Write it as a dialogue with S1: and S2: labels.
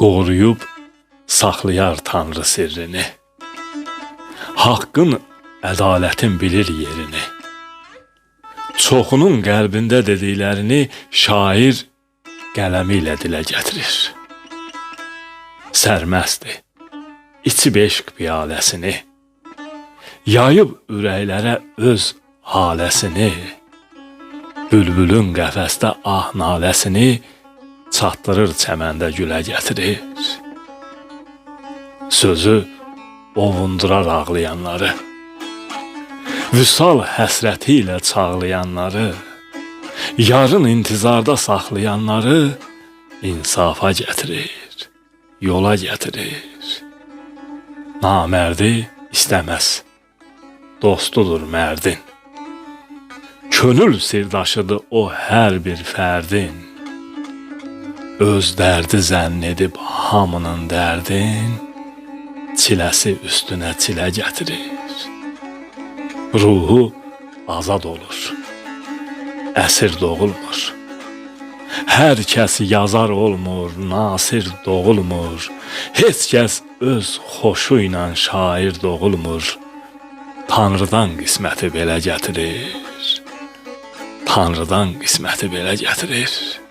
S1: qoruyub saxlayar Tanrı sirrini. Haqqın, ədalətin bilir yerini. Çoxunun qəlbində dediklərini şair qələmi ilə dilə gətirir. Sərməstdir, içib eşq piyaləsini, yayıb ürəklərə öz haləsini, bülbülün qəfəsdə ah naləsini çatdırır çəməndə gülə gətirir. Sözü ovundurar ağlayanları, vüsal həsrəti ilə çağlayanları, yarın intizarda saxlayanları insafa gətirir, yola gətirir. Namərdi istəməz, dostudur mərdin. Könül sirdaşıdır o hər bir fərdin. Öz dərdi zənn edib hamının dərdin, çiləsi üstünə çilə gətirir. Ruhu azad olur, əsir doğulmur. Hər kəs yazar olmur, nasir doğulmur. Heç kəs öz xoşu ilə şair doğulmur. Tanrıdan qisməti belə gətirir, Tanrıdan qisməti belə gətirir.